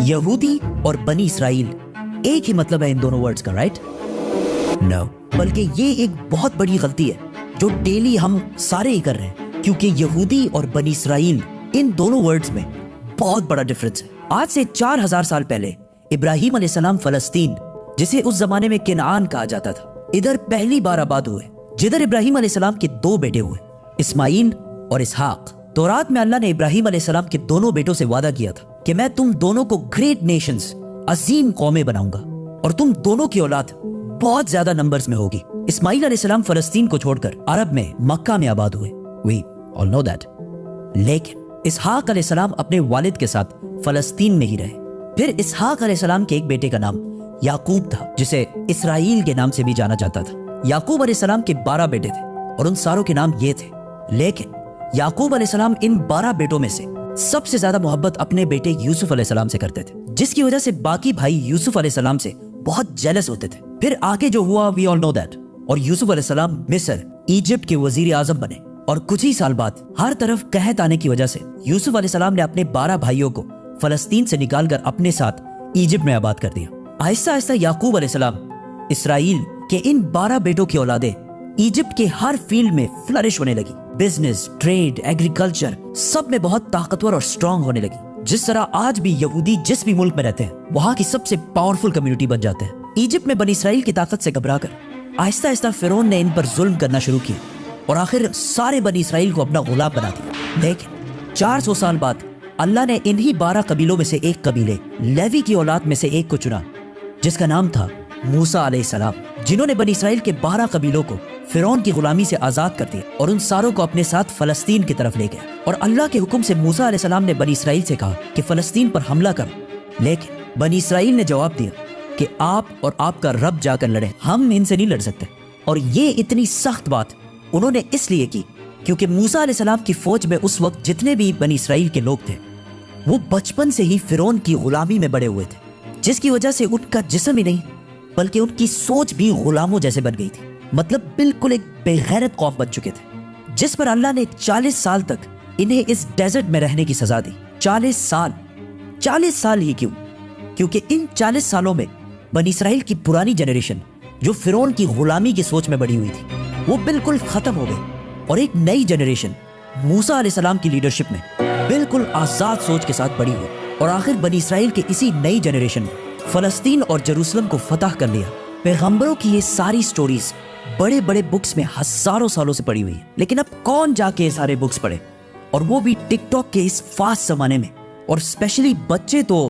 यहूदी और बनी इसराइल एक ही मतलब है इन दोनों वर्ड्स का, राइट? नो, बल्कि ये एक बहुत बड़ी गलती है जो डेली हम सारे ही कर रहे हैं, क्योंकि यहूदी और बनी इसराइल इन दोनों वर्ड्स में बहुत बड़ा डिफरेंस है। आज से 4000 साल पहले इब्राहिम अलैहिस्सलाम फलस्तीन, जिसे उस जमाने में किनान कहा जाता था, इधर पहली बार आबाद हुए, जिधर इब्राहिम अलैहिस्सलाम के 2 बेटे हुए, इस्माइल और इसहाक। तौरात में अल्लाह ने इब्राहिम अलैहिस्सलाम के दोनों बेटों से वादा किया था कि मैं तुम दोनों को ग्रेट नेशंस, अजीम कौमें बनाऊंगा और तुम दोनों की औलाद बहुत ज्यादा नंबर्स में होगी। इस्माइल अलैहिस्सलाम फलस्तीन को छोड़कर अरब में मक्का में आबाद हुए, वी ऑल नो दैट। लेकिन इसहाक अलैहिस्सलाम अपने वालिद के साथ फलस्तीन में ही रहे। फिर इसहाक अलैहिस्सलाम के एक बेटे का नाम याकूब था, जिसे इसराइल के नाम से भी जाना जाता था। याकूब अलैहिस्सलाम के 12 बेटे थे और उन सारों के नाम ये थे। लेकिन याकूब अलैहिस्सलाम इन 12 बेटों में से सबसे ज्यादा मोहब्बत अपने बेटे यूसुफ अलैहिस्सलाम से करते थे, जिसकी वजह से बाकी भाई यूसुफ अलैहिस्सलाम से बहुत जेलस होते थे। फिर आगे जो हुआ वी ऑल नो दैट, और यूसुफ अलैहिस्सलाम मिस्र, इजिप्ट के वजीर आजम बने। और कुछ ही साल बाद हर तरफ कहत आने की वजह से यूसुफ अलैहिस्सलाम ने अपने 12 भाइयों को फलस्तीन से निकालकर अपने साथ इजिप्ट में आबाद कर दिया। आहिस्ता आहिस्ता याकूब अलैहिस्सलाम इसराइल के इन 12 बेटों की औलादें इजिप्ट के हर फील्ड में फ्लरिश होने लगी। बिजनेस, ट्रेड, एग्रीकल्चर, सब में बहुत ताकतवर और स्ट्रांग होने लगी। जिस तरह आज भी यहूदी जिस भी मुल्क में रहते हैं वहां की सबसे पावरफुल कम्युनिटी बन जाते हैं। इजिप्ट में बनी इसराइल की ताकत से घबराकर आहिस्ता आहिस्ता फिरौन ने इन पर जुल्म करना शुरू किया और आखिर सारे बनी इसराइल को अपना गुलाम बना दिया। लेकिन 400 साल बाद अल्लाह ने इन्हीं 12 कबीलों में से एक कबीले लेवी की औलाद में से एक को चुना, जिसका नाम था मूसा अलैहिस्सलाम, जिन्होंने बनी इसराइल के 12 कबीलों को फिरौन की गुलामी से आजाद कर दिया और उन सारों को अपने साथ फलस्तीन की तरफ ले गया। और अल्लाह के हुक्म से मूसा अलैहिस्सलाम ने बनी इसराइल से कहा कि फलस्तीन पर हमला करो। लेकिन बनी इसराइल ने जवाब दिया कि आप और आपका रब जाकर लड़े, हम इनसे नहीं लड़ सकते। और ये इतनी सख्त बात उन्होंने इसलिए की क्योंकि मूसा अलैहिस्सलाम की फौज में उस वक्त जितने भी बनी इसराइल के लोग थे वो बचपन से ही फिरौन की गुलामी में बड़े हुए थे, जिसकी वजह से उनका जिस्म ही नहीं बल्कि उनकी सोच भी गुलामों जैसे बन गई थी। मतलब बिल्कुल एक बेगैरत कौम बन चुके थे, जिस पर अल्लाह ने 40 साल तक इन्हें इस डेजर्ट में रहने की सजा दी। 40 साल ही क्यों? क्योंकि इन 40 सालों में बनी इसराइल की पुरानी जनरेशन जो फिरौन की गुलामी की सोच में बड़ी हुई थी वो बिल्कुल खत्म हो गई और एक नई जनरेशन मूसा अलैहिस्सलाम की लीडरशिप में बिल्कुल आजाद सोच के साथ बड़ी हुई। और आखिर बनी इसराइल के इसी नई जनरेशन ने फलस्तीन और जेरूसलम को फतह कर लिया। पैगंबरों की ये सारी स्टोरीज बड़े बड़े बुक्स में हजारों सालों से पड़ी हुई है, लेकिन अब कौन जाके ये सारे बुक्स पढ़े, और वो भी टिकटॉक के इस फास्ट जमाने में। और स्पेशली बच्चे तो